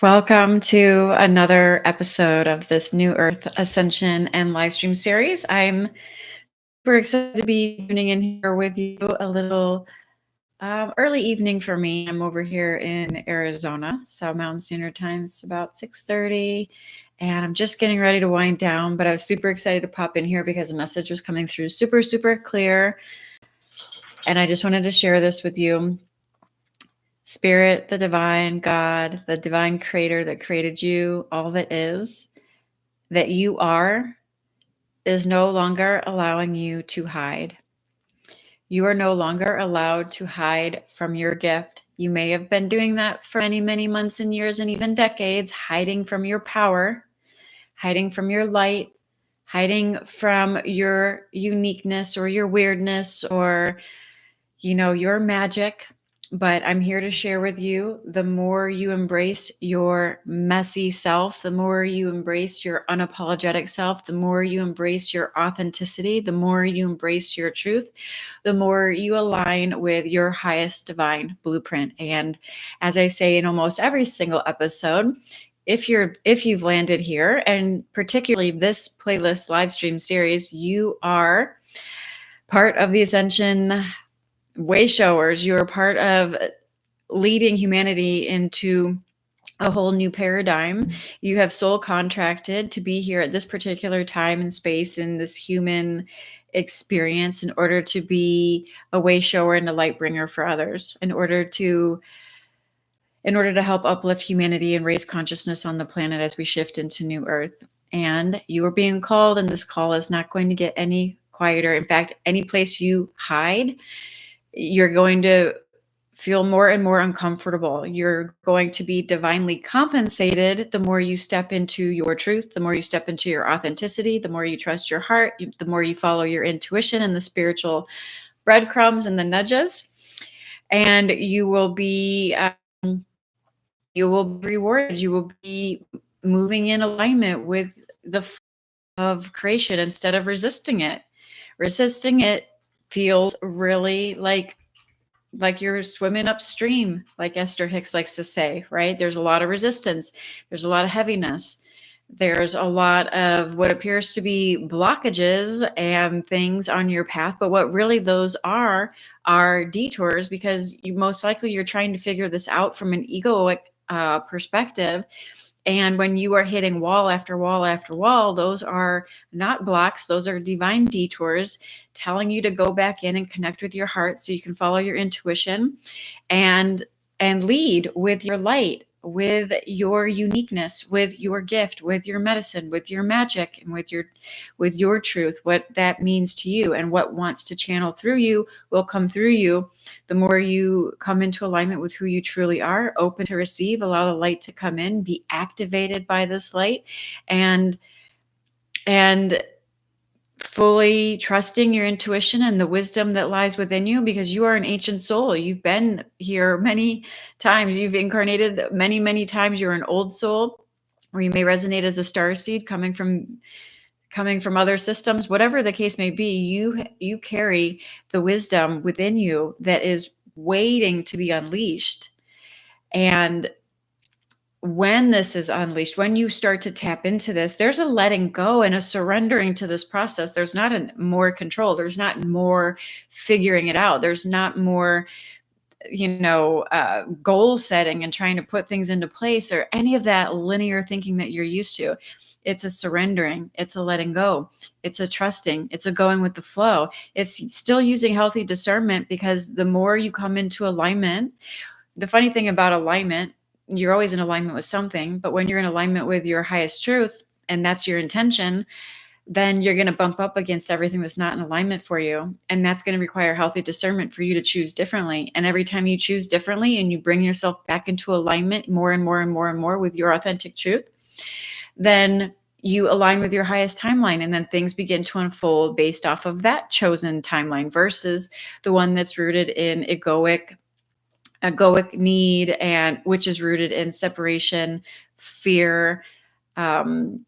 Welcome to another episode of this New Earth Ascension and live stream series. I'm super excited to be tuning in here with you a little early evening for me. I'm over here in Arizona, so Mountain Standard Time. It's about 6:30, and I'm just getting ready to wind down. But I was super excited to pop in here because the message was coming through super, super clear, and I just wanted to share this with you. Spirit, the divine God, the divine creator that created you, all that is, that you are, is no longer allowing you to hide. You are no longer allowed to hide from your gift. You may have been doing that for many, many months and years and even decades, hiding from your power, hiding from your light, hiding from your uniqueness or your weirdness or your magic. But I'm here to share with you, the more you embrace your messy self, the more you embrace your unapologetic self, the more you embrace your authenticity, the more you embrace your truth, the more you align with your highest divine blueprint. And as I say in almost every single episode, if you've landed here, and particularly this playlist live stream series, you are part of the Ascension way showers. You're part of leading humanity into a whole new paradigm. You have soul contracted to be here at this particular time and space in this human experience in order to be a way shower and a light bringer for others, in order to help uplift humanity and raise consciousness on the planet as we shift into new earth. And you are being called, and this call is not going to get any quieter. In fact, any place you hide, you're going to feel more and more uncomfortable. You're going to be divinely compensated the more you step into your truth, the more you step into your authenticity, the more you trust your heart, the more you follow your intuition and the spiritual breadcrumbs and the nudges. And you will be rewarded. You will be moving in alignment with the flow of creation instead of resisting it. Resisting it feels really like you're swimming upstream, like Esther Hicks likes to say, right? There's a lot of resistance. There's a lot of heaviness. There's a lot of what appears to be blockages and things on your path. But what really those are detours, because you're trying to figure this out from an egoic perspective. And when you are hitting wall after wall after wall, those are not blocks, those are divine detours telling you to go back in and connect with your heart so you can follow your intuition and lead with your light, with your uniqueness, with your gift, with your medicine, with your magic, and with your truth, what that means to you and what wants to channel through you will come through you. The more you come into alignment with who you truly are, open to receive, allow the light to come in, be activated by this light, and fully trusting your intuition and the wisdom that lies within you, because you are an ancient soul. You've been here many times. You've incarnated many, many times. You're an old soul, or you may resonate as a star seed coming from other systems. Whatever the case may be, you carry the wisdom within you that is waiting to be unleashed. And when this is unleashed, when you start to tap into this, there's a letting go and a surrendering to this process. There's not a more control. There's not more figuring it out. There's not more, goal setting and trying to put things into place or any of that linear thinking that you're used to. It's a surrendering. It's a letting go. It's a trusting. It's a going with the flow. It's still using healthy discernment, because the more you come into alignment, the funny thing about alignment, you're always in alignment with something, but when you're in alignment with your highest truth and that's your intention, then you're going to bump up against everything that's not in alignment for you. And that's going to require healthy discernment for you to choose differently. And every time you choose differently and you bring yourself back into alignment more and more and more and more with your authentic truth, then you align with your highest timeline, and then things begin to unfold based off of that chosen timeline versus the one that's rooted in egoic need, and which is rooted in separation, fear, um,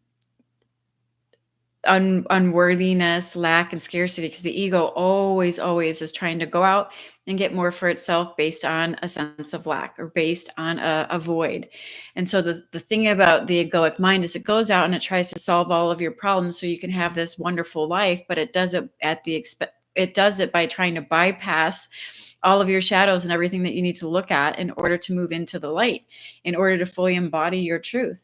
unworthiness, lack, and scarcity, because the ego always is trying to go out and get more for itself based on a sense of lack or based on a void. And so the thing about the egoic mind is it goes out and it tries to solve all of your problems so you can have this wonderful life, but it does it at the it does it by trying to bypass all of your shadows and everything that you need to look at in order to move into the light, in order to fully embody your truth.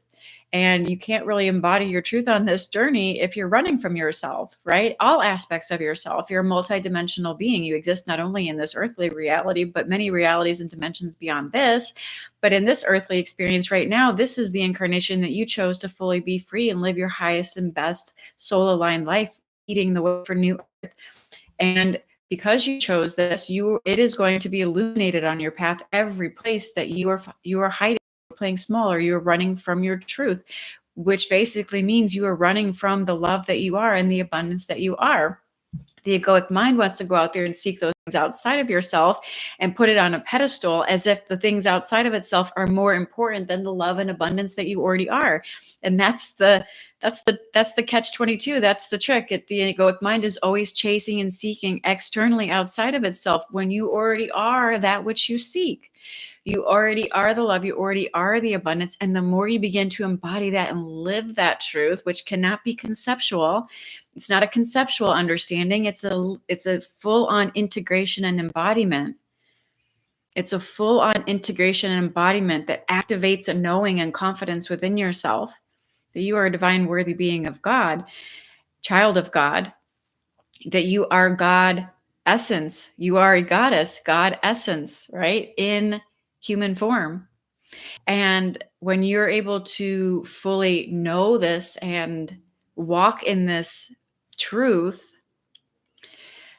And you can't really embody your truth on this journey if you're running from yourself, right? All aspects of yourself. You're a multidimensional being. You exist not only in this earthly reality, but many realities and dimensions beyond this. But in this earthly experience right now, this is the incarnation that you chose to fully be free and live your highest and best soul aligned life, eating the way for new earth. And because you chose this, it is going to be illuminated on your path every place that you are hiding, playing small, or you're running from your truth, which basically means you are running from the love that you are and the abundance that you are. The egoic mind wants to go out there and seek those things outside of yourself and put it on a pedestal as if the things outside of itself are more important than the love and abundance that you already are. And that's the catch 22. That's the trick. The egoic mind is always chasing and seeking externally outside of itself when you already are that which you seek. You already are the love. You already are the abundance. And the more you begin to embody that and live that truth, which cannot be conceptual, it's not a conceptual understanding. It's a full-on integration and embodiment. It's a full-on integration and embodiment that activates a knowing and confidence within yourself that you are a divine, worthy being of God, child of God, that you are God essence. You are a goddess, God essence, right? In human form. And when you're able to fully know this and walk in this truth,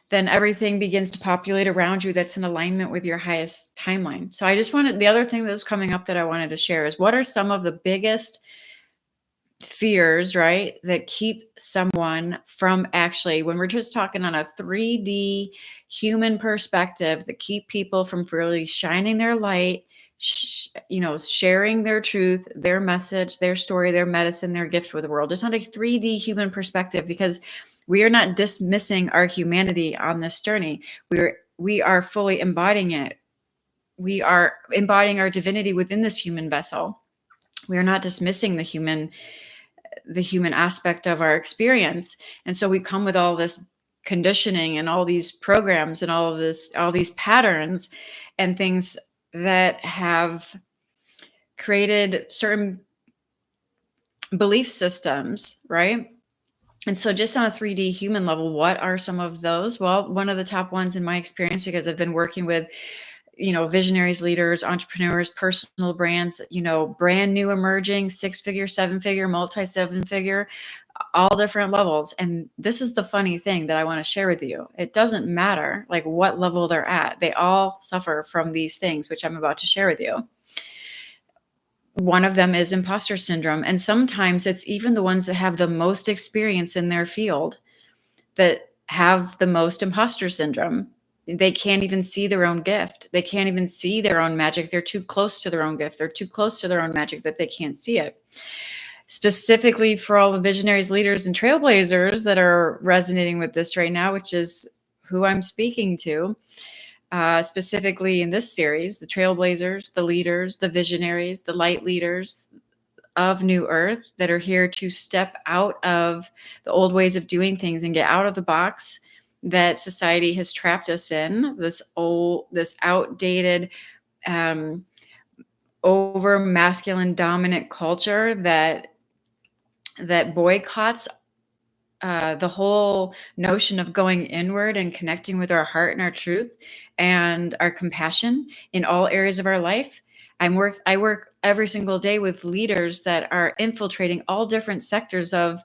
then everything begins to populate around you that's in alignment with your highest timeline. So the other thing that's coming up that I wanted to share is, what are some of the biggest fears, right, that keep someone from actually, when we're just talking on a 3D human perspective, that keep people from really shining their light, sharing their truth, their message, their story, their medicine, their gift with the world, just on a 3D human perspective, because we are not dismissing our humanity on this journey. We are fully embodying it. We are embodying our divinity within this human vessel. We are not dismissing the human aspect of our experience. And so we come with all this conditioning and all these programs and all these patterns and things that have created certain belief systems, right? And so just on a 3D human level, what are some of those? Well, one of the top ones in my experience, because I've been working with visionaries, leaders, entrepreneurs, personal brands, brand new emerging 6-figure, 7-figure, multi-7-figure, all different levels. And this is the funny thing that I want to share with you. It doesn't matter like what level they're at. They all suffer from these things, which I'm about to share with you. One of them is imposter syndrome. And sometimes it's even the ones that have the most experience in their field that have the most imposter syndrome. They can't even see their own gift. They can't even see their own magic. They're too close to their own gift. They're too close to their own magic that they can't see it. Specifically for all the visionaries, leaders, and trailblazers that are resonating with this right now, which is who I'm speaking to, specifically in this series, the trailblazers, the leaders, the visionaries, the light leaders of New Earth that are here to step out of the old ways of doing things and get out of the box that society has trapped us in, this outdated, over masculine dominant culture that boycotts the whole notion of going inward and connecting with our heart and our truth and our compassion in all areas of our life. I work every single day with leaders that are infiltrating all different sectors of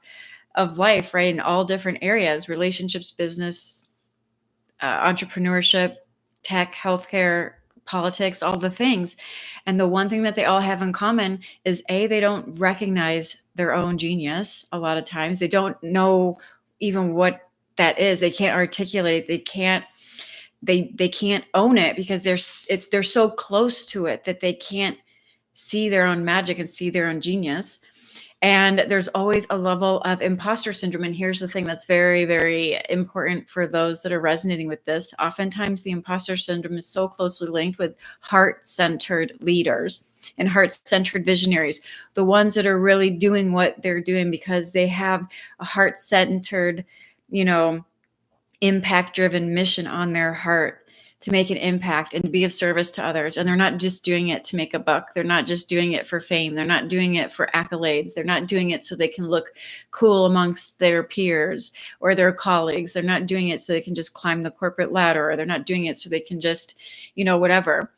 life, right? In all different areas, relationships, business, entrepreneurship, tech, healthcare, politics, all the things. And the one thing that they all have in common is they don't recognize their own genius. A lot of times they don't know even what that is. They can't articulate. They can't own it because they're so close to it that they can't see their own magic and see their own genius. And there's always a level of imposter syndrome. And here's the thing that's very, very important for those that are resonating with this. Oftentimes, the imposter syndrome is so closely linked with heart-centered leaders and heart-centered visionaries, the ones that are really doing what they're doing because they have a heart-centered, you know, impact-driven mission on their heart to make an impact and to be of service to others. And they're not just doing it to make a buck. They're not just doing it for fame. They're not doing it for accolades. They're not doing it so they can look cool amongst their peers or their colleagues. They're not doing it so they can just climb the corporate ladder, or they're not doing it so they can just, whatever.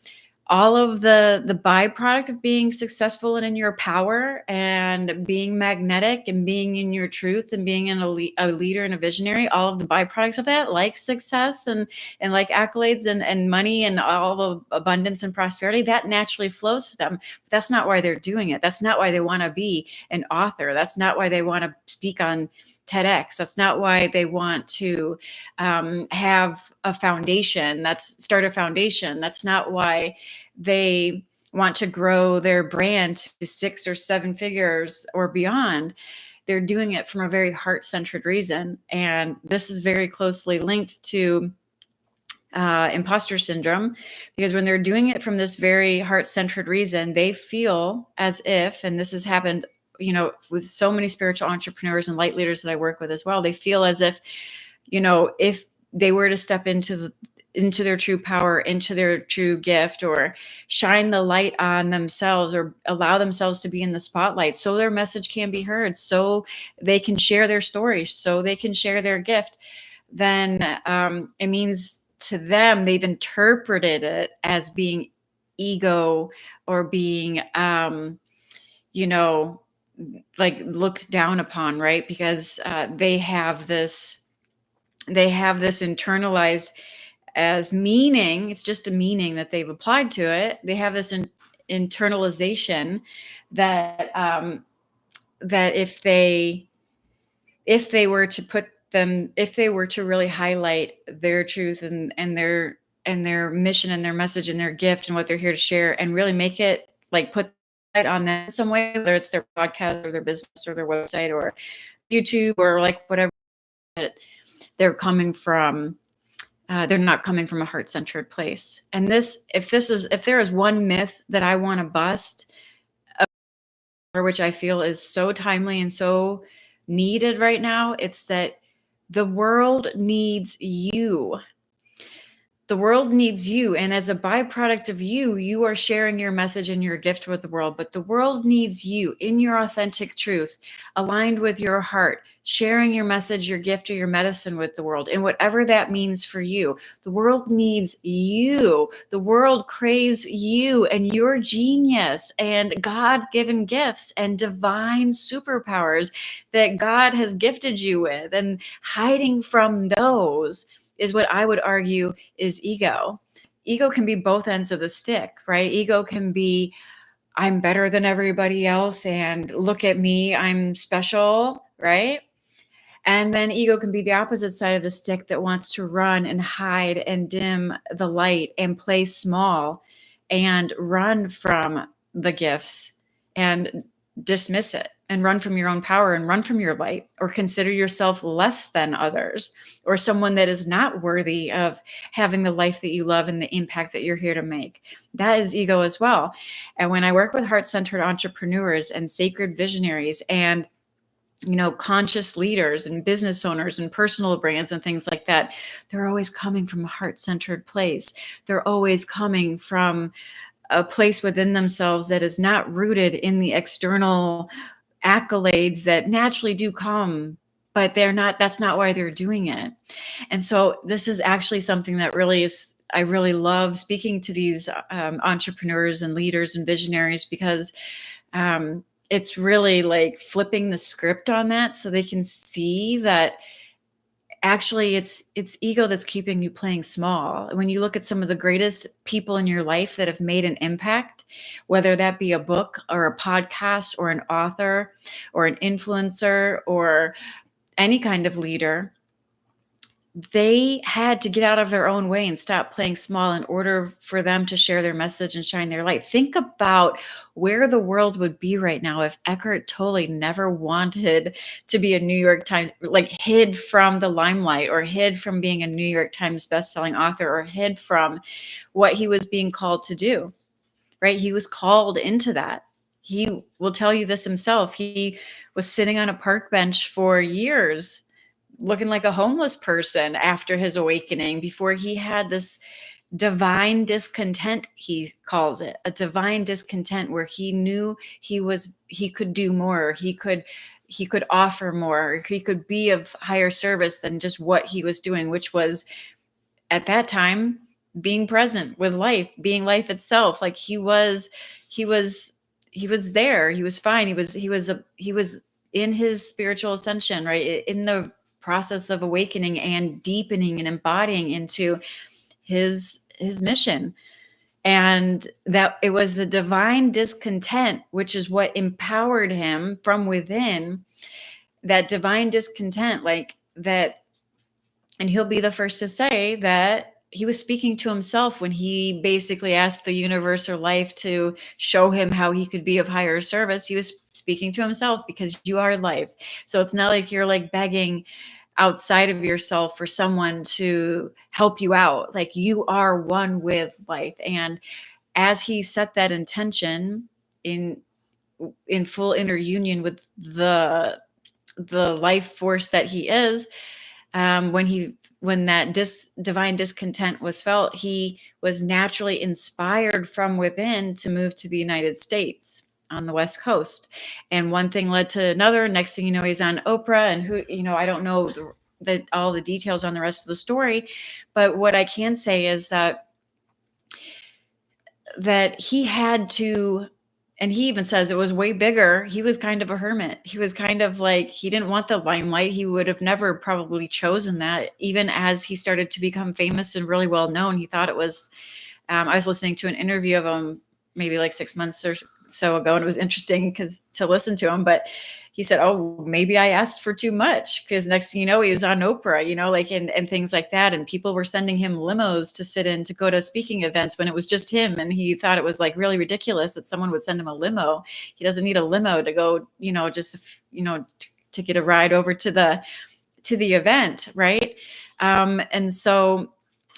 All of the byproduct of being successful and in your power and being magnetic and being in your truth and being a leader and a visionary, all of the byproducts of that, like success and like accolades and money and all the abundance and prosperity, that naturally flows to them. But that's not why they're doing it. That's not why they want to be an author. That's not why they want to speak on TEDx. That's not why they want to have a foundation. Start a foundation. That's not why they want to grow their brand to 6 or 7 figures or beyond. They're doing it from a very heart-centered reason. And this is very closely linked to imposter syndrome, because when they're doing it from this very heart-centered reason, they feel as if, and this has happened, with so many spiritual entrepreneurs and light leaders that I work with as well, they feel as if, if they were to step into their true power, into their true gift, or shine the light on themselves, or allow themselves to be in the spotlight so their message can be heard, so they can share their story, so they can share their gift, then it means to them they've interpreted it as being ego or being, like looked down upon, right? Because they have this internalized as meaning. It's just a meaning that they've applied to it. They have this internalization that that if they were to if they were to really highlight their truth and their mission and their message and their gift and what they're here to share, and really make it like put it on them in some way, whether it's their podcast or their business or their website or YouTube or like whatever, that they're coming from, they're not coming from a heart-centered place. And if there is one myth that I want to bust, which I feel is so timely and so needed right now, it's that the world needs you. The world needs you. And as a byproduct of you, you are sharing your message and your gift with the world. But the world needs you in your authentic truth, aligned with your heart, sharing your message, your gift, or your medicine with the world, and whatever that means for you. The world needs you. The world craves you and your genius and God-given gifts and divine superpowers that God has gifted you with. And hiding from those is what I would argue is ego. Ego can be both ends of the stick, right? Ego can be, I'm better than everybody else and look at me, I'm special, right? And then ego can be the opposite side of the stick that wants to run and hide and dim the light and play small and run from the gifts and dismiss it and run from your own power and run from your light, or consider yourself less than others or someone that is not worthy of having the life that you love and the impact that you're here to make. That is ego as well. And when I work with heart-centered entrepreneurs and sacred visionaries and conscious leaders and business owners and personal brands and things like that, they're always coming from a heart-centered place. They're always coming from a place within themselves that is not rooted in the external accolades that naturally do come, but that's not why they're doing it. And so this is actually something that I really love speaking to these entrepreneurs and leaders and visionaries, because it's really like flipping the script on that, so they can see that actually it's ego that's keeping you playing small. When you look at some of the greatest people in your life that have made an impact, whether that be a book or a podcast or an author or an influencer or any kind of leader, they had to get out of their own way and stop playing small in order for them to share their message and shine their light. Think about where the world would be right now if Eckhart Tolle never wanted to be a New York Times, like hid from the limelight, or hid from being a New York Times bestselling author, or hid from what he was being called to do, right? He was called into that. He will tell you this himself. He was sitting on a park bench for years looking like a homeless person after his awakening, before he had this divine discontent, he calls it a divine discontent, where he knew he could do more, he could offer more, he could be of higher service than just what he was doing, which was at that time being present with life, being life itself. Like he was he was there, he was fine, he was in his spiritual ascension, right, in the process of awakening and deepening and embodying into his mission. And that it was the divine discontent, which is what empowered him from within, that divine discontent, like that. And he'll be the first to say that he was speaking to himself when he basically asked the universe or life to show him how he could be of higher service. He was speaking to himself, because you are life. So it's not like you're like begging outside of yourself for someone to help you out. Like, you are one with life. And as he set that intention in full inner union with the life force that he is, when that divine discontent was felt, he was naturally inspired from within to move to the United States on the West Coast. And one thing led to another. Next thing you know, he's on Oprah, and I don't know all the details on the rest of the story, but what I can say is that he had to. And he even says it was way bigger. He was kind of a hermit. He was kind of like, he didn't want the limelight. He would have never probably chosen that. Even as he started to become famous and really well known, he thought it was, I was listening to an interview of him maybe like 6 months or so ago, and it was interesting to listen to him. But he said, "Oh, maybe I asked for too much," because next thing you know, he was on Oprah, like and things like that, and people were sending him limos to sit in to go to speaking events when it was just him, and he thought it was like really ridiculous that someone would send him a limo. He doesn't need a limo to go, just to get a ride over to the event, right? And so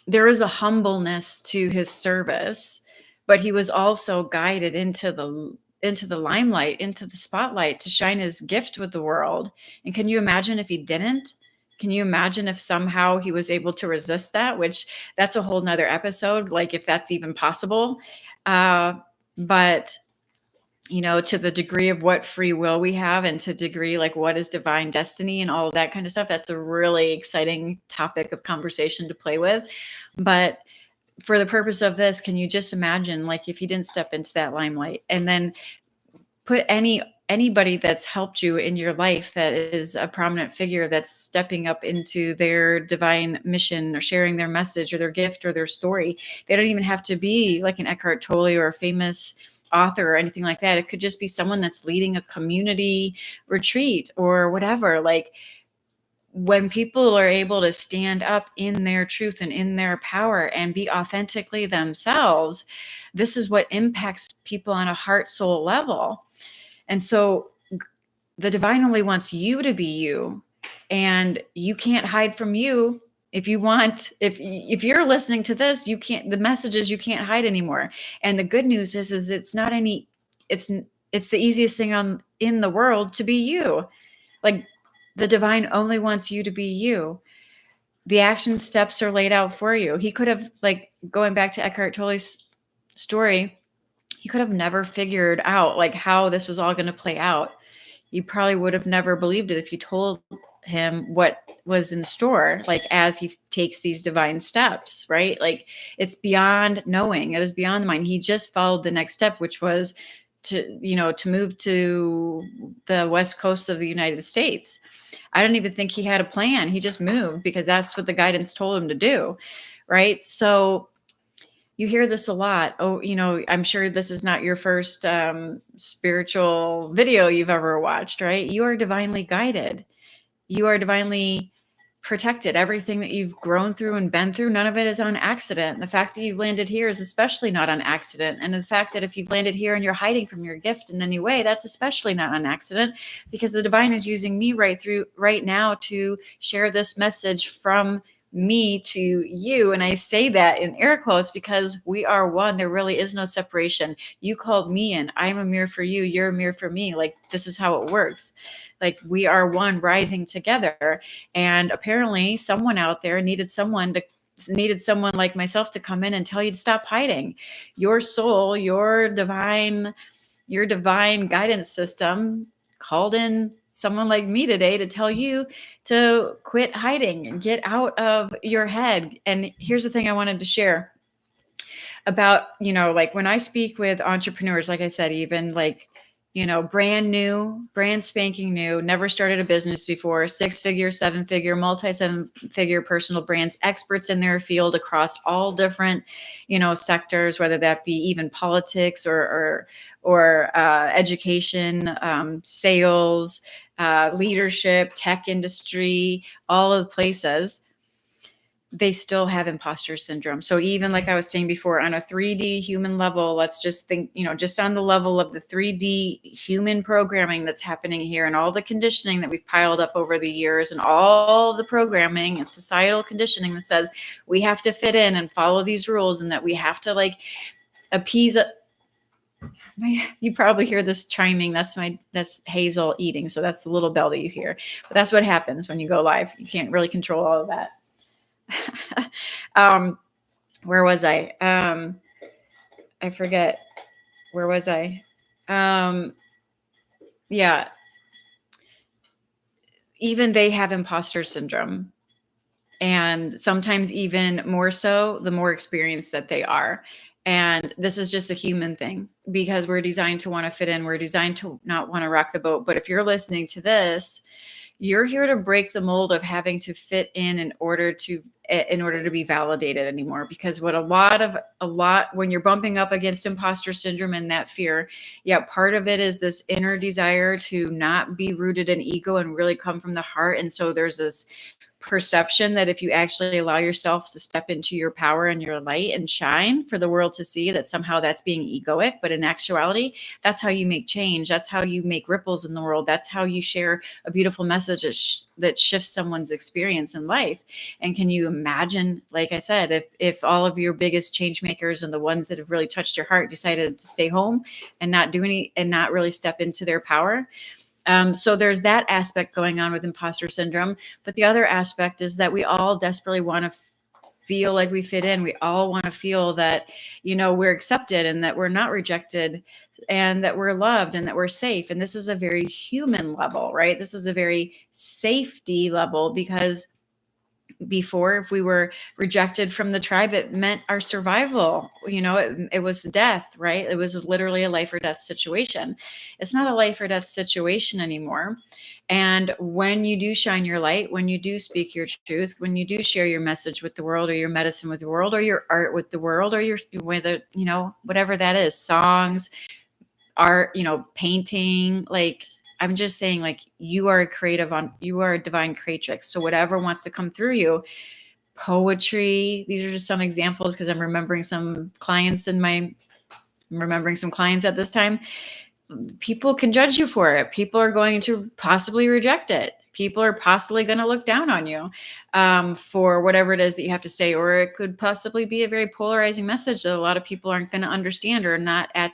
there is a humbleness to his service, but he was also guided into the limelight, into the spotlight, to shine his gift with the world. And can you imagine if he didn't? Can you imagine if somehow he was able to resist that? Which, that's a whole nother episode, like if that's even possible. But to the degree of what free will we have, and to degree like what is divine destiny and all of that kind of stuff, that's a really exciting topic of conversation to play with. But for the purpose of this, can you just imagine, like, if you didn't step into that limelight, and then put anybody that's helped you in your life, that is a prominent figure, that's stepping up into their divine mission, or sharing their message or their gift or their story. They don't even have to be like an Eckhart Tolle or a famous author or anything like that. It could just be someone that's leading a community retreat or whatever. Like, when people are able to stand up in their truth and in their power and be authentically themselves, this is what impacts people on a heart soul level. And so the divine only wants you to be you, and you can't hide from you. If you're listening to this, the messages, you can't hide anymore. And the good news is it's not any, it's the easiest thing in the world to be you. Like, the divine only wants you to be you. The action steps are laid out for you. He could have, like, going back to Eckhart Tolle's story, he could have never figured out like how this was all going to play out. You probably would have never believed it if you told him what was in store, like, as he takes these divine steps, right? Like, it's beyond knowing. It was beyond the mind. He just followed the next step, which was to move to the West Coast of the United States. I don't even think he had a plan. He just moved because that's what the guidance told him to do, right? So you hear this a lot. Oh, I'm sure this is not your first spiritual video you've ever watched, right? You are divinely guided. You are divinely protected. Everything that you've grown through and been through, none of it is on accident. The fact that you've landed here is especially not on accident. And the fact that if you've landed here and you're hiding from your gift in any way, that's especially not on accident, because the divine is using me right now to share this message from me to you. And I say that in air quotes because we are one. There really is no separation. You called me in. I'm a mirror for you. You're a mirror for me. Like, this is how it works. Like, we are one rising together. And apparently someone out there needed someone like myself to come in and tell you to stop hiding. Your soul, your divine guidance system called in someone like me today to tell you to quit hiding and get out of your head. And here's the thing I wanted to share about, like when I speak with entrepreneurs, like I said, even like, brand new, brand spanking new, never started a business before, 6-figure, 7-figure, multi-7-figure personal brands, experts in their field across all different, sectors, whether that be even politics or education, sales, leadership, tech industry, all of the places. They still have imposter syndrome. So even like I was saying before, on a 3D human level, let's just think, just on the level of the 3D human programming that's happening here and all the conditioning that we've piled up over the years and all the programming and societal conditioning that says we have to fit in and follow these rules and that we have to like appease. You probably hear this chiming. That's Hazel eating. So that's the little bell that you hear. But that's what happens when you go live. You can't really control all of that. Where was I? I forget. Where was I? Yeah. Even they have imposter syndrome. And sometimes even more so, the more experienced that they are. And this is just a human thing because we're designed to want to fit in. We're designed to not want to rock the boat. But if you're listening to this, you're here to break the mold of having to fit in order to be validated anymore. Because what a lot when you're bumping up against imposter syndrome and that fear, part of it is this inner desire to not be rooted in ego and really come from the heart. And so there's this perception that if you actually allow yourself to step into your power and your light and shine for the world to see, that somehow that's being egoic. But in actuality, that's how you make change. That's how you make ripples in the world. That's how you share a beautiful message that shifts someone's experience in life. And can you imagine, like I said, if all of your biggest change makers and the ones that have really touched your heart decided to stay home and not do any and not really step into their power? So there's that aspect going on with imposter syndrome. But the other aspect is that we all desperately want to feel like we fit in. We all want to feel that, we're accepted and that we're not rejected and that we're loved and that we're safe. And this is a very human level, right? This is a very safety level because before, if we were rejected from the tribe, it meant our survival. It was death, right? It was literally a life or death situation. It's not a life or death situation anymore. And when you do shine your light, when you do speak your truth, when you do share your message with the world or your medicine with the world or your art with the world or your, whether, whatever that is, songs, art, painting, like, I'm just saying, like, you are a divine creatrix. So whatever wants to come through you, poetry, these are just some examples because I'm remembering some clients at this time. People can judge you for it. People are going to possibly reject it. People are possibly going to look down on you for whatever it is that you have to say, or it could possibly be a very polarizing message that a lot of people aren't going to understand or not at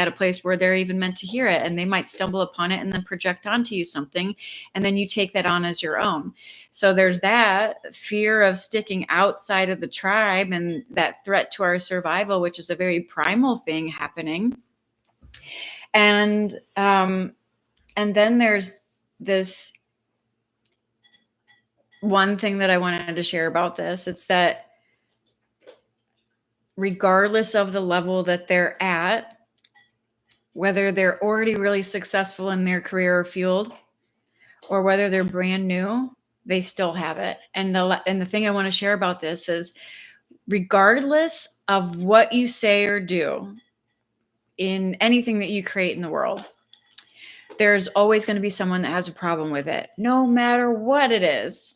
a place where they're even meant to hear it. And they might stumble upon it and then project onto you something. And then you take that on as your own. So there's that fear of sticking outside of the tribe and that threat to our survival, which is a very primal thing happening. And then there's this one thing that I wanted to share about this. It's that regardless of the level that they're at, whether they're already really successful in their career or field, or whether they're brand new, they still have it. And the thing I want to share about this is, regardless of what you say or do in anything that you create in the world, there's always going to be someone that has a problem with it, no matter what it is.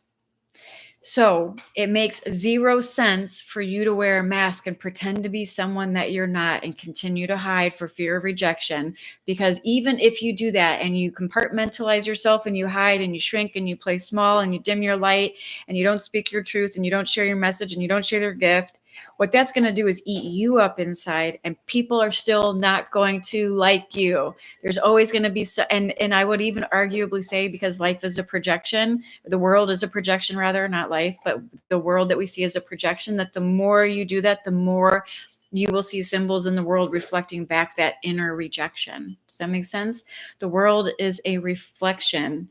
So it makes zero sense for you to wear a mask and pretend to be someone that you're not and continue to hide for fear of rejection. Because even if you do that and you compartmentalize yourself and you hide and you shrink and you play small and you dim your light and you don't speak your truth and you don't share your message and you don't share your gift, what that's going to do is eat you up inside, and people are still not going to like you. There's always going to be and I would even arguably say, because life is a projection, the world is a projection, rather, not life, but the world that we see is a projection, that the more you do that, the more you will see symbols in the world reflecting back that inner rejection. Does that make sense? The world is a reflection.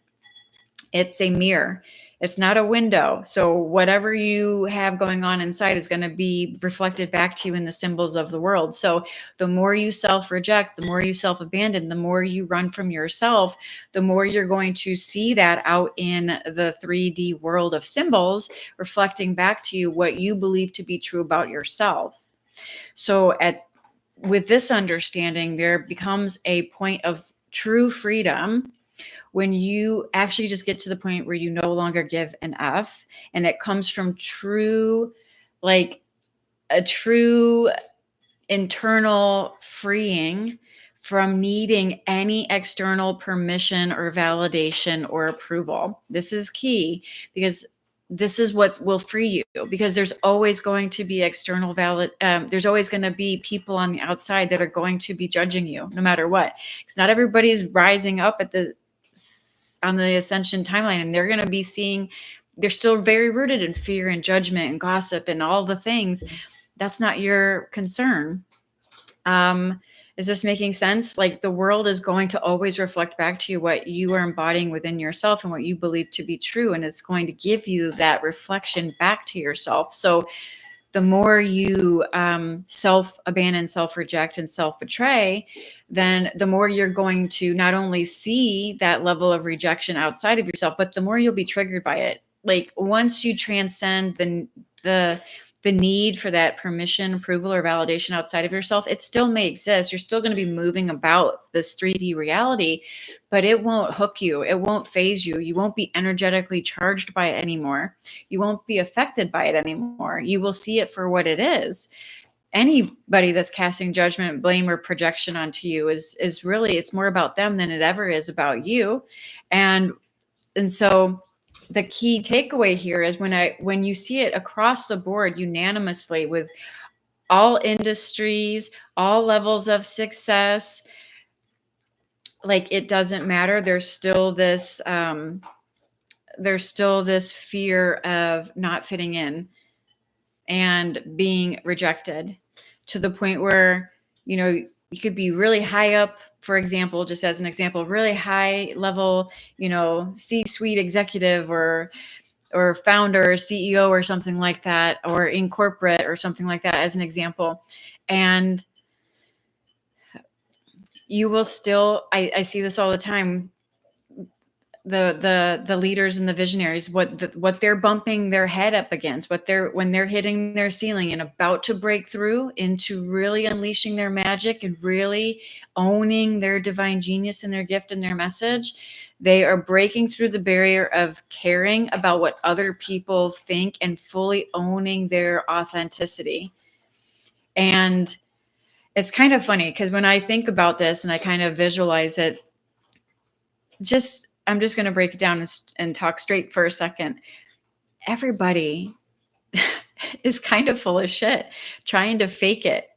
It's a mirror. It's not a window. So whatever you have going on inside is going to be reflected back to you in the symbols of the world. So the more you self-reject, the more you self-abandon, the more you run from yourself, the more you're going to see that out in the 3D world of symbols, reflecting back to you what you believe to be true about yourself. So with this understanding, there becomes a point of true freedom when you actually just get to the point where you no longer give an F, and it comes from true, like a true internal freeing from needing any external permission or validation or approval. This is key, because this is what will free you, because there's always going to be external there's always going to be people on the outside that are going to be judging you no matter what, because not everybody's rising up on the ascension timeline, and they're going to be seeing, they're still very rooted in fear and judgment and gossip and all the things. That's not your concern. Is this making sense? Like, the world is going to always reflect back to you what you are embodying within yourself and what you believe to be true. And it's going to give you that reflection back to yourself. So the more you self-abandon, self-reject, and self-betray, then the more you're going to not only see that level of rejection outside of yourself, but the more you'll be triggered by it. Like, once you transcend the need for that permission, approval, or validation outside of yourself, it still may exist. You're still going to be moving about this 3D reality, but it won't hook you. It won't phase you. You won't be energetically charged by it anymore. You won't be affected by it anymore. You will see it for what it is. Anybody that's casting judgment, blame, or projection onto you is really, it's more about them than it ever is about you. And so the key takeaway here is when you see it across the board unanimously with all industries, all levels of success, like, it doesn't matter. There's still this fear of not fitting in and being rejected, to the point where, you could be really high up, for example, just as an example, really high level, C-suite executive or founder or CEO or something like that, or in corporate or something like that, as an example. And you will still, I see this all the time, the leaders and the visionaries, what they're bumping their head up against, when they're hitting their ceiling and about to break through into really unleashing their magic and really owning their divine genius and their gift and their message, they are breaking through the barrier of caring about what other people think and fully owning their authenticity. And it's kind of funny, because when I think about this and I kind of visualize it, I'm just going to break it down and talk straight for a second. Everybody is kind of full of shit, trying to fake it.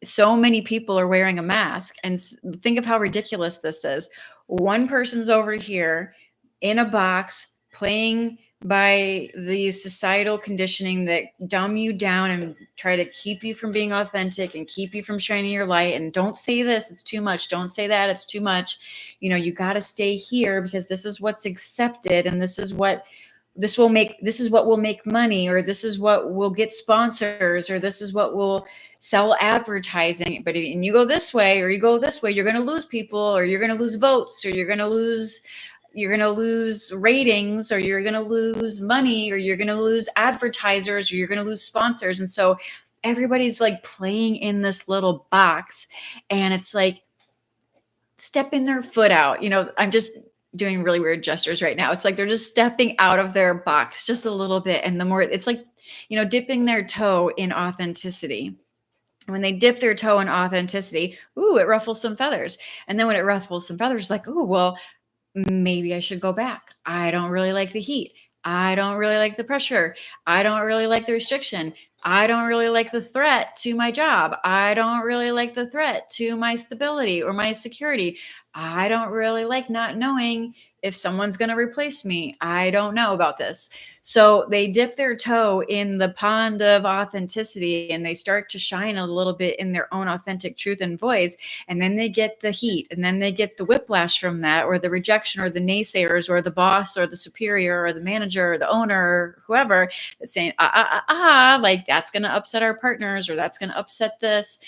So many people are wearing a mask, and think of how ridiculous this is. One person's over here in a box playing by the societal conditioning that dumb you down and try to keep you from being authentic and keep you from shining your light. And don't say this, it's too much. Don't say that, it's too much. You got to stay here because this is what's accepted, and this is what will make money, or this is what will get sponsors, or this is what will sell advertising. But if you go this way or you go this way, you're going to lose people, or you're going to lose votes, or you're going to lose ratings, or you're going to lose money, or you're going to lose advertisers, or you're going to lose sponsors. And so everybody's like playing in this little box, and it's like stepping their foot out. I'm just doing really weird gestures right now. It's like they're just stepping out of their box just a little bit. And the more it's like, dipping their toe in authenticity. When they dip their toe in authenticity, ooh, it ruffles some feathers. And then when it ruffles some feathers, like, ooh, well, maybe I should go back. I don't really like the heat. I don't really like the pressure. I don't really like the restriction. I don't really like the threat to my job. I don't really like the threat to my stability or my security. I don't really like not knowing if someone's going to replace me. I don't know about this. So they dip their toe in the pond of authenticity and they start to shine a little bit in their own authentic truth and voice. And then they get the heat and then they get the whiplash from that, or the rejection, or the naysayers, or the boss, or the superior, or the manager, or the owner, or whoever that's saying, like that's going to upset our partners, or that's going to upset this,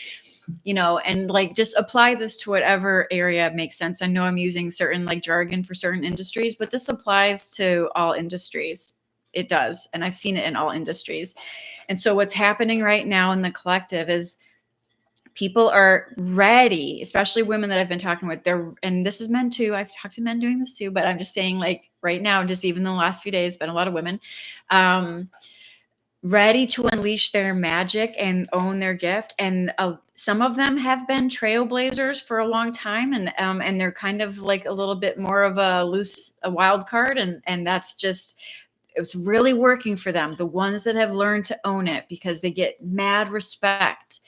and like just apply this to whatever area makes sense. I know I'm using certain like jargon for certain industries, but this applies to all industries. It does. And I've seen it in all industries. And so what's happening right now in the collective is people are ready, especially women that I've been talking with. And this is men too. I've talked to men doing this too, but I'm just saying, like right now, just even the last few days, been a lot of women ready to unleash their magic and own their gift. And some of them have been trailblazers for a long time, and they're kind of like a little bit more of a wild card, and that's just, it's really working for them. The ones that have learned to own it, because they get mad respect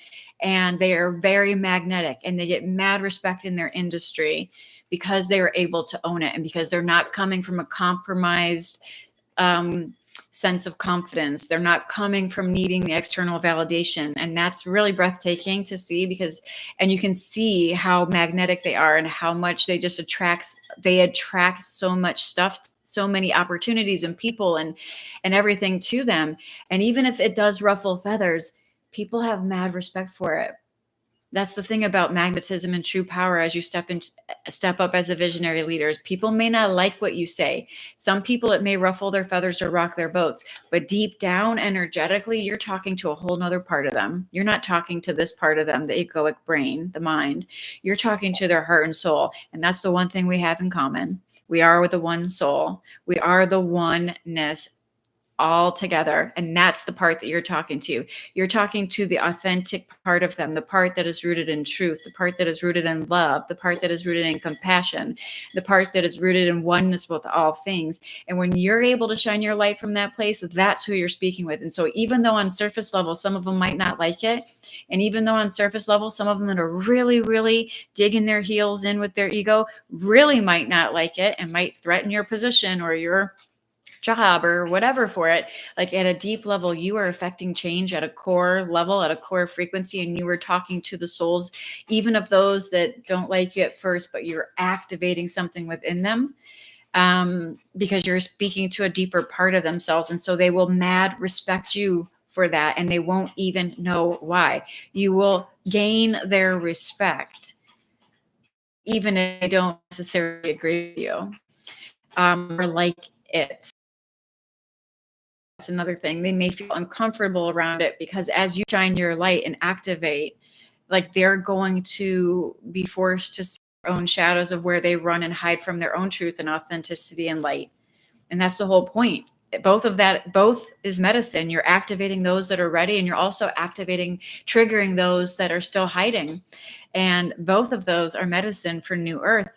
and they are very magnetic and they get mad respect in their industry because they are able to own it, and because they're not coming from a compromised sense of confidence. They're not coming from needing the external validation. And that's really breathtaking to see, and you can see how magnetic they are and how much they just attract so much stuff, so many opportunities and people and everything to them. And even if it does ruffle feathers, people have mad respect for it. That's the thing about magnetism and true power. As you step up as a visionary leader, people may not like what you say. Some people, it may ruffle their feathers or rock their boats, but deep down, energetically, you're talking to a whole nother part of them. You're not talking to this part of them, the egoic brain, the mind. You're talking to their heart and soul. And that's the one thing we have in common. We are the one soul. We are the oneness all together. And that's the part that you're talking to. You're talking to the authentic part of them, the part that is rooted in truth, the part that is rooted in love, the part that is rooted in compassion, the part that is rooted in oneness with all things. And when you're able to shine your light from that place, that's who you're speaking with. And so even though on surface level, some of them might not like it, and even though on surface level, some of them that are really, really digging their heels in with their ego really might not like it and might threaten your position or your job or whatever for it, like at a deep level, you are affecting change at a core level, at a core frequency, and you are talking to the souls, even of those that don't like you at first, but you're activating something within them, because you're speaking to a deeper part of themselves. And so they will mad respect you for that, and they won't even know why. You will gain their respect, even if they don't necessarily agree with you, or like it. That's another thing. They may feel uncomfortable around it because as you shine your light and activate, like they're going to be forced to see their own shadows of where they run and hide from their own truth and authenticity and light. And that's the whole point. Both is medicine. You're activating those that are ready, and you're also triggering those that are still hiding. And both of those are medicine for New Earth.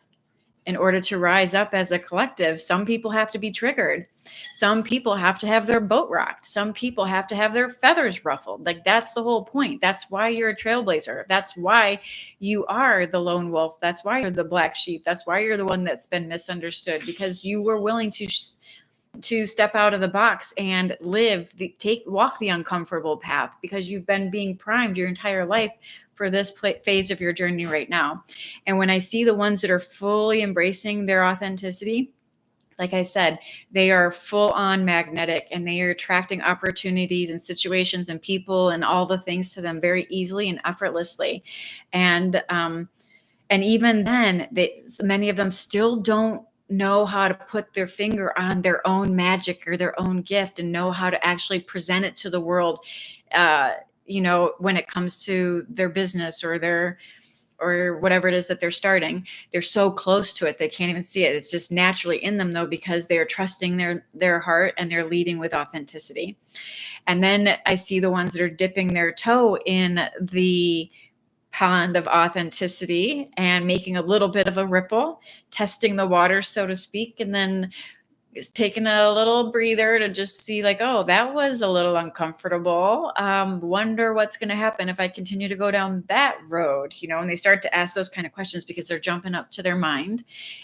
In order to rise up as a collective, some people have to be triggered. Some people have to have their boat rocked. Some people have to have their feathers ruffled. Like that's the whole point. That's why you're a trailblazer. That's why you are the lone wolf. That's why you're the black sheep. That's why you're the one that's been misunderstood, because you were willing to step out of the box and walk the uncomfortable path, because you've been being primed your entire life for this phase of your journey right now. And when I see the ones that are fully embracing their authenticity, like I said, they are full on magnetic, and they are attracting opportunities and situations and people and all the things to them very easily and effortlessly. And even then, many of them still don't know how to put their finger on their own magic or their own gift and know how to actually present it to the world, when it comes to their business or their or whatever it is that they're starting. They're so close to it, they can't even see it. It's just naturally in them though, because they're trusting their heart and they're leading with authenticity. And then I see the ones that are dipping their toe in the pond of authenticity and making a little bit of a ripple, testing the water, so to speak, and then is taking a little breather to just see like, oh, that was a little uncomfortable. Wonder what's going to happen if I continue to go down that road, and they start to ask those kind of questions because they're jumping up to their mind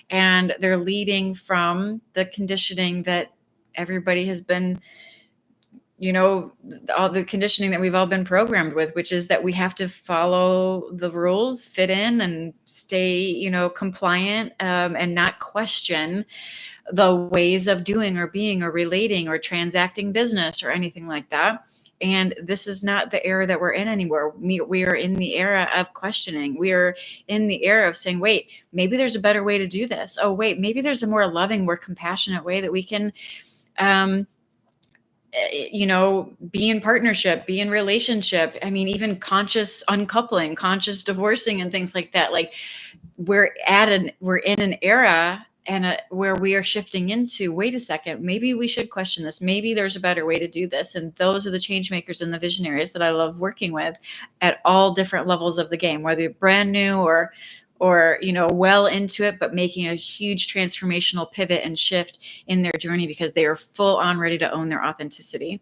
and they're leading from the conditioning that everybody has been, all the conditioning that we've all been programmed with, which is that we have to follow the rules, fit in and stay, compliant, and not question the ways of doing or being or relating or transacting business or anything like that. And this is not the era that we're in anymore. We are in the era of questioning. We are in the era of saying, wait, maybe there's a better way to do this. Oh, wait, maybe there's a more loving, more compassionate way that we can, be in partnership, be in relationship. I mean, even conscious uncoupling, conscious divorcing and things like that. Like we're in an era where we are shifting into, wait a second, maybe we should question this. Maybe there's a better way to do this. And those are the change makers and the visionaries that I love working with at all different levels of the game, whether you're brand new or well into it, but making a huge transformational pivot and shift in their journey because they are full on ready to own their authenticity.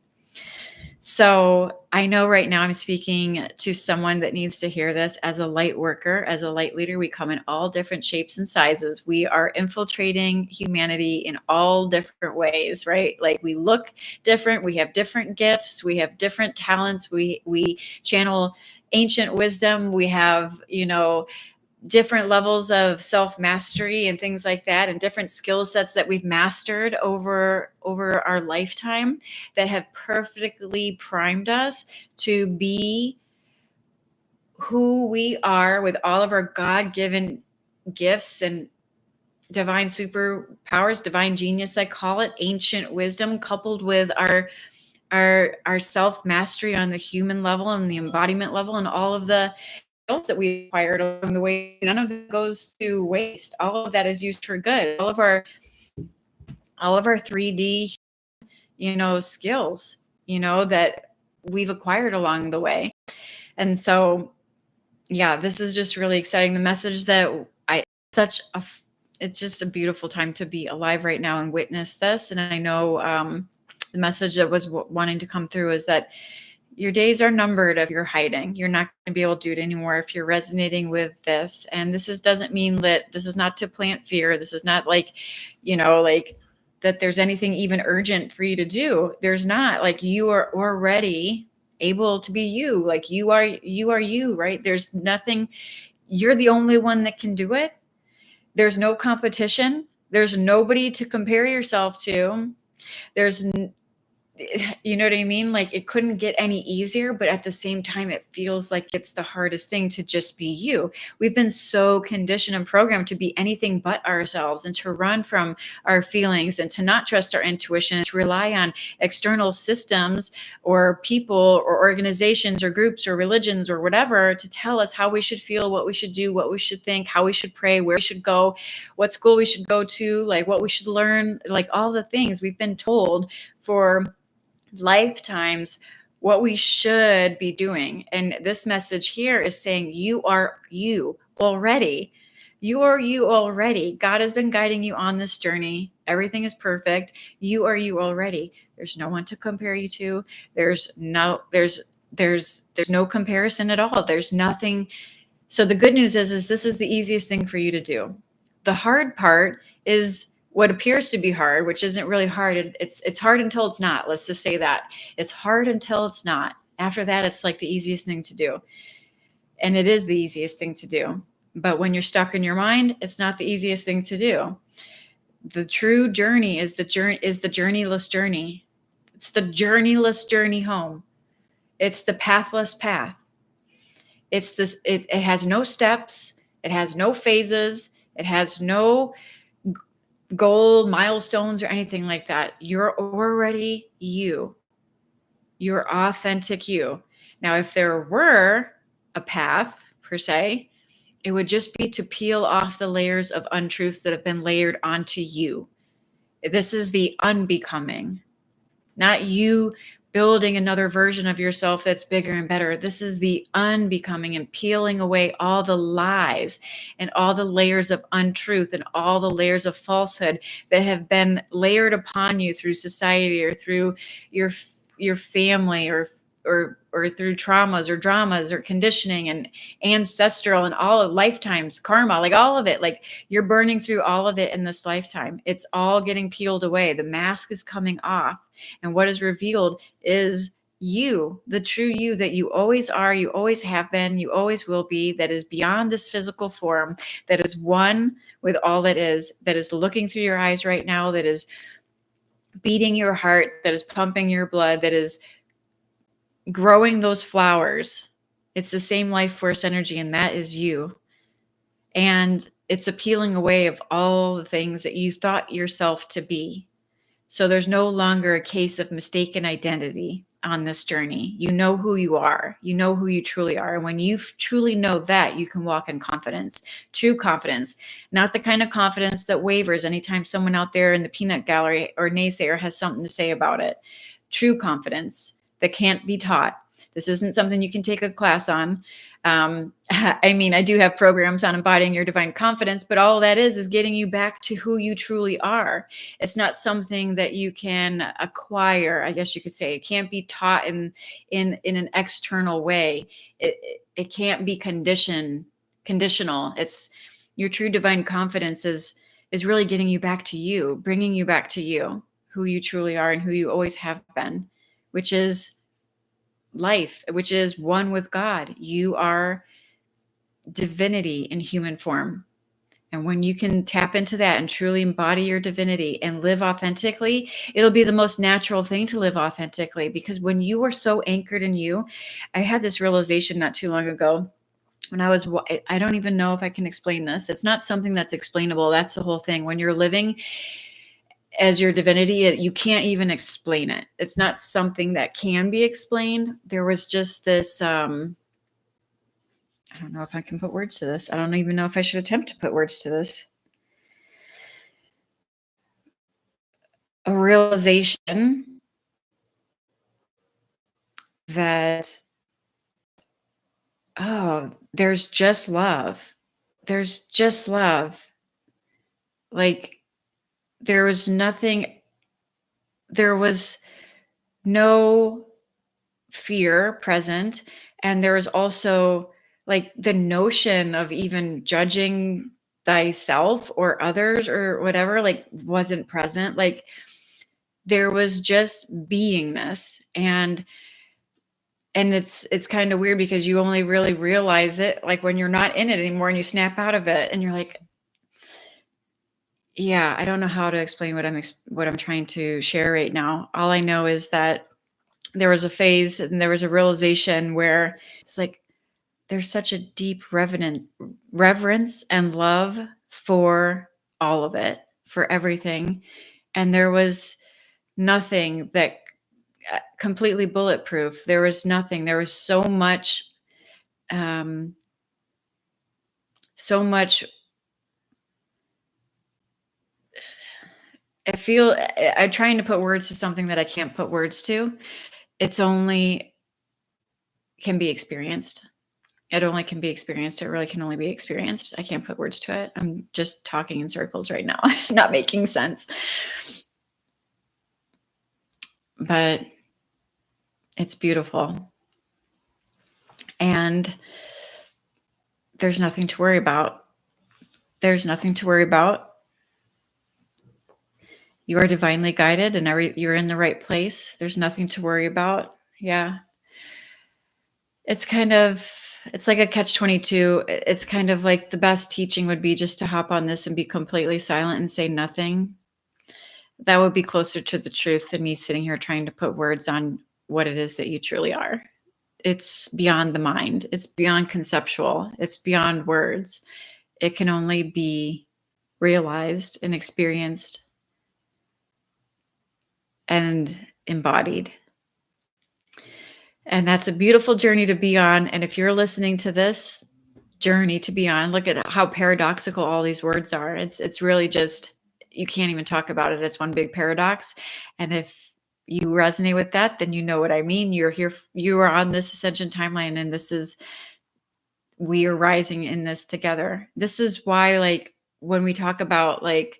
So I know right now I'm speaking to someone that needs to hear this. As a light worker, as a light leader, we come in all different shapes and sizes. We are infiltrating humanity in all different ways, right? Like we look different. We have different gifts. We have different talents. We channel ancient wisdom. We have, different levels of self-mastery and things like that, and different skill sets that we've mastered over our lifetime that have perfectly primed us to be who we are with all of our God-given gifts and divine superpowers, divine genius, I call it, ancient wisdom, coupled with our self-mastery on the human level and the embodiment level and all of the skills that we acquired along the way. None of it goes to waste. All of that is used for good. All of our 3D, skills, that we've acquired along the way. And so, yeah, this is just really exciting. The message that it's just a beautiful time to be alive right now and witness this. And I know the message that was wanting to come through is that your days are numbered if you're hiding. You're not going to be able to do it anymore if you're resonating with this. And doesn't mean that this is not to plant fear. This is not like, like that there's anything even urgent for you to do. There's not. Like you are already able to be you. Like you are you, right? There's nothing. You're the only one that can do it. There's no competition. There's nobody to compare yourself to. There's you know what I mean? Like it couldn't get any easier, but at the same time, it feels like it's the hardest thing to just be you. We've been so conditioned and programmed to be anything but ourselves and to run from our feelings and to not trust our intuition, to rely on external systems or people or organizations or groups or religions or whatever to tell us how we should feel, what we should do, what we should think, how we should pray, where we should go, what school we should go to, like what we should learn, like all the things we've been told for lifetimes what we should be doing. And this message here is saying you are you already. You are you already. God has been guiding you on this journey. Everything is perfect. You are you already. There's no one to compare you to. There's no comparison at all. There's nothing. So the good news is this is the easiest thing for you to do. The hard part is what appears to be hard, which isn't really hard. It's hard until it's not. Let's just say that. It's hard until it's not. After that, it's like the easiest thing to do. And it is the easiest thing to do. But when you're stuck in your mind, it's not the easiest thing to do. The true journey is the journeyless journey. It's the journeyless journey home. It's the pathless path. It's this, it has no steps, it has no phases, it has no goal, milestones, or anything like that. You're already you. You're authentic you. Now, if there were a path per se, It would just be to peel off the layers of untruths that have been layered onto you. This is the unbecoming, not you building another version of yourself that's bigger and better. This is the unbecoming and peeling away all the lies and all the layers of untruth and all the layers of falsehood that have been layered upon you through society or through your your family or through traumas or dramas or conditioning and ancestral and all of lifetimes karma, like all of it. Like you're burning through all of it in this lifetime. It's all getting peeled away. The mask is coming off, and what is revealed is you, the true you that you always are, you always have been, you always will be, that is beyond this physical form, that is one with all that is looking through your eyes right now, that is beating your heart, that is pumping your blood, that is growing those flowers. It's the same life force energy, and that is you. And it's a peeling away of all the things that you thought yourself to be. So there's no longer a case of mistaken identity on this journey. You know who you are. You know who you truly are. And when you truly know that, you can walk in confidence, true confidence, not the kind of confidence that wavers anytime someone out there in the peanut gallery or naysayer has something to say about it. True confidence that can't be taught. This isn't something you can take a class on. I mean, I do have programs on embodying your divine confidence, but all that is getting you back to who you truly are. It's not something that you can acquire, I guess you could say. It can't be taught in an external way. It can't be conditional. It's your true divine confidence is really getting you back to you, bringing you back to you, who you truly are and who you always have been, which is life, which is one with God. You are divinity in human form. And when you can tap into that and truly embody your divinity and live authentically, it'll be the most natural thing to live authentically. Because when you are so anchored in you, I had this realization not too long ago when I don't even know if I can explain this. It's not something that's explainable. That's the whole thing. When you're living as your divinity, you can't even explain it. It's not something that can be explained. There was just this, I don't know if I can put words to this. I don't even know if I should attempt to put words to this. A realization that, oh, there's just love. There's just love. Like there was no fear present. And there was also like the notion of even judging thyself or others or whatever, like wasn't present. Like there was just beingness. And it's kind of weird because you only really realize it like when you're not in it anymore and you snap out of it and you're like, yeah, I don't know how to explain what I'm trying to share right now. All I know is that there was a phase and there was a realization where it's like there's such a deep reverence and love for all of it, for everything. And there was nothing that completely bulletproof. There was nothing. There was um, so much. I'm trying to put words to something that I can't put words to. It's only can be experienced. It only can be experienced. It really can only be experienced. I can't put words to it. I'm just talking in circles right now, not making sense. But it's beautiful. And there's nothing to worry about. There's nothing to worry about. You are divinely guided and you're in the right place. There's nothing to worry about. Yeah. It's like a catch-22. It's kind of like the best teaching would be just to hop on this and be completely silent and say nothing. That would be closer to the truth than me sitting here trying to put words on what it is that you truly are. It's beyond the mind. It's beyond conceptual. It's beyond words. It can only be realized and experienced and embodied. And that's a beautiful journey to be on. And if you're listening to this journey to be on. Look at how paradoxical all these words are. It's really just, you can't even talk about it. It's one big paradox. And if you resonate with that, then you know what I mean. You're here, you are on this ascension timeline, and this is, we are rising in this together. This is why, like, when we talk about like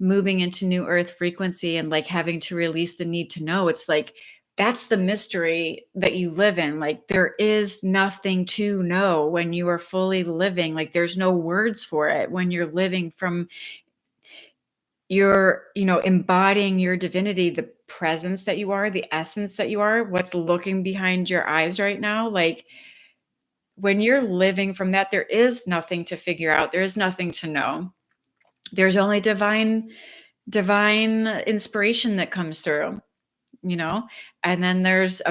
moving into new earth frequency and like having to release the need to know, it's like that's the mystery that you live in. Like, there is nothing to know when you are fully living. Like, there's no words for it when you're living from your, embodying your divinity, the presence that you are, the essence that you are, what's looking behind your eyes right now. Like, when you're living from that, there is nothing to figure out. There is nothing to know. There's only divine inspiration that comes through, you know? And then there's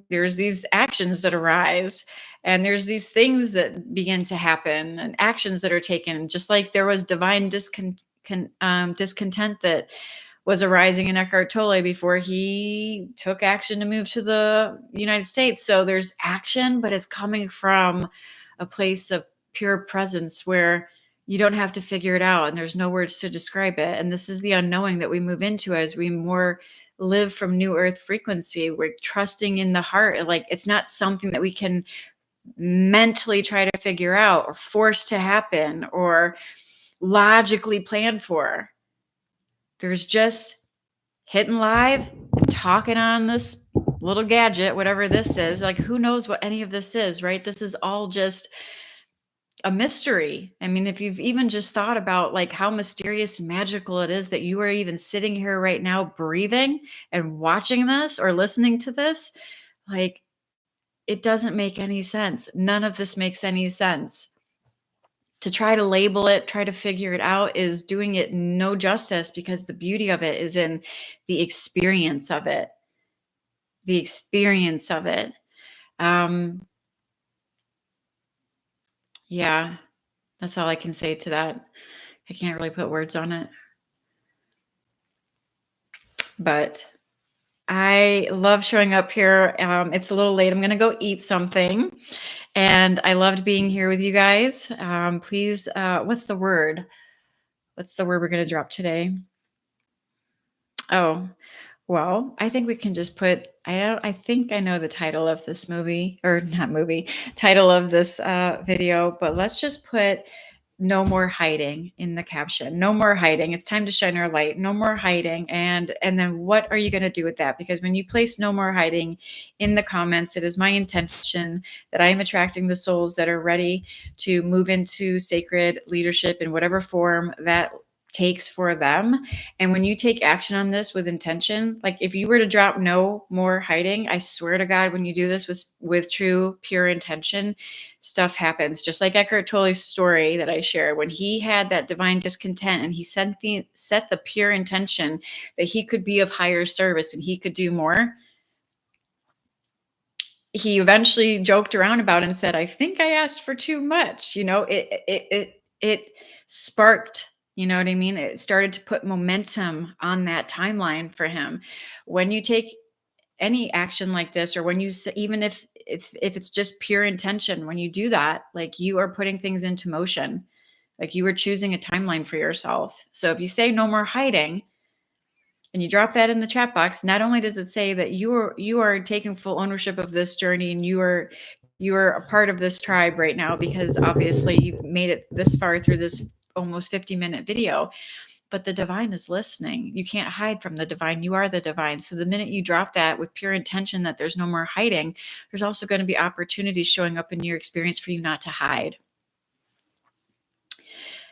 these actions that arise, and there's these things that begin to happen, and actions that are taken, just like there was divine discontent that was arising in Eckhart Tolle before he took action to move to the United States. So there's action, but it's coming from a place of pure presence where you don't have to figure it out and there's no words to describe it. And this is the unknowing that we move into as we more live from new earth frequency. We're trusting in the heart. Like, it's not something that we can mentally try to figure out or force to happen or logically plan for. There's just hitting live and talking on this little gadget, whatever this is. Like, who knows what any of this is, right? This is all just a mystery. I mean, if you've even just thought about like how mysterious and magical it is that you are even sitting here right now breathing and watching this or listening to this, like, it doesn't make any sense. None of this makes any sense. To try to label it, try to figure it out is doing it no justice, because the beauty of it is in the experience of it. The experience of it. Yeah, that's all I can say to that. I can't really put words on it. But I love showing up here. It's a little late. I'm going to go eat something. And I loved being here with you guys. Please, what's the word? What's the word we're going to drop today? Oh, well, I think we can just put, I think I know the title of this movie, or not movie, title of this video, but let's just put no more hiding in the caption. No more hiding. It's time to shine our light. No more hiding. And then what are you going to do with that? Because when you place no more hiding in the comments, it is my intention that I am attracting the souls that are ready to move into sacred leadership in whatever form that takes for them. And when you take action on this with intention, like if you were to drop no more hiding, I swear to God, when you do this with true pure intention, stuff happens. Just like Eckhart Tolle's story that I shared, when he had that divine discontent and he set the pure intention that he could be of higher service and he could do more, he eventually joked around about it and said, I think I asked for too much. It sparked, you know what I mean? It started to put momentum on that timeline for him. When you take any action like this, or when you even if it's just pure intention, when you do that, like, you are putting things into motion. Like, you are choosing a timeline for yourself. So if you say no more hiding and you drop that in the chat box, not only does it say that you are taking full ownership of this journey, and you are a part of this tribe right now, because obviously you've made it this far through this almost 50-minute video. But the divine is listening. You can't hide from the divine. You are the divine. So the minute you drop that with pure intention that there's no more hiding, there's also going to be opportunities showing up in your experience for you not to hide.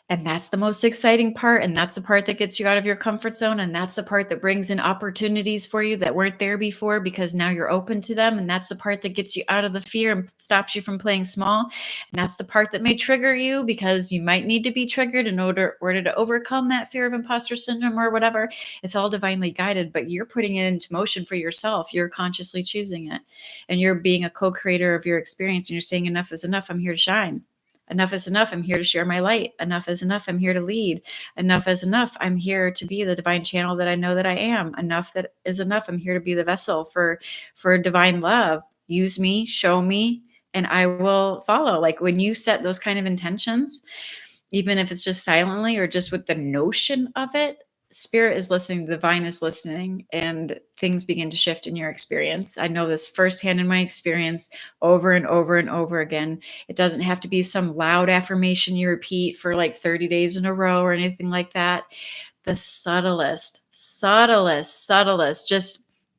And that's the most exciting part. And that's the part that gets you out of your comfort zone. And that's the part that brings in opportunities for you that weren't there before, because now you're open to them. And that's the part that gets you out of the fear and stops you from playing small. And that's the part that may trigger you, because you might need to be triggered in order to overcome that fear of imposter syndrome or whatever. It's all divinely guided, but you're putting it into motion for yourself. You're consciously choosing it. And you're being a co-creator of your experience. And you're saying, enough is enough. I'm here to shine. Enough is enough. I'm here to share my light. Enough is enough. I'm here to lead. Enough is enough. I'm here to be the divine channel that I know that I am. Enough that is enough. I'm here to be the vessel for divine love. Use me, show me, and I will follow. Like when you set those kind of intentions, even if it's just silently or just with the notion of it, spirit is listening, the divine is listening, and things begin to shift in your experience. I know this firsthand in my experience over and over and over again. It doesn't have to be some loud affirmation you repeat for like 30 days in a row or anything like that. The subtlest,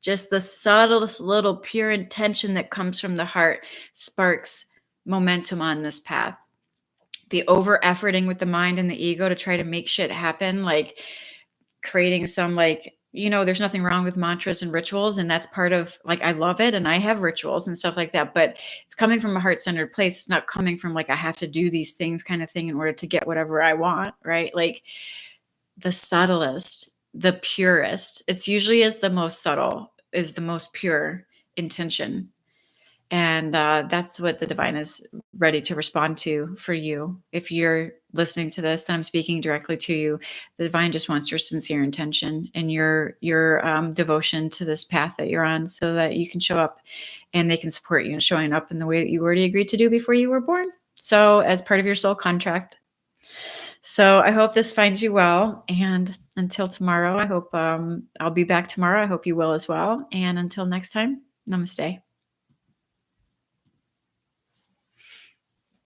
just the subtlest little pure intention that comes from the heart sparks momentum on this path. The over efforting with the mind and the ego to try to make shit happen, like creating some like, there's nothing wrong with mantras and rituals. And that's part of like, I love it. And I have rituals and stuff like that, but it's coming from a heart-centered place. It's not coming from like, I have to do these things kind of thing in order to get whatever I want. Right. Like the subtlest, the purest, it's usually is the most subtle, is the most pure intention. And that's what the divine is ready to respond to for you. If you're listening to this, then I'm speaking directly to you. The divine just wants your sincere intention and your devotion to this path that you're on, so that you can show up and they can support you in showing up in the way that you already agreed to do before you were born. So, as part of your soul contract. So, I hope this finds you well. And until tomorrow, I hope I'll be back tomorrow. I hope you will as well. And until next time, namaste.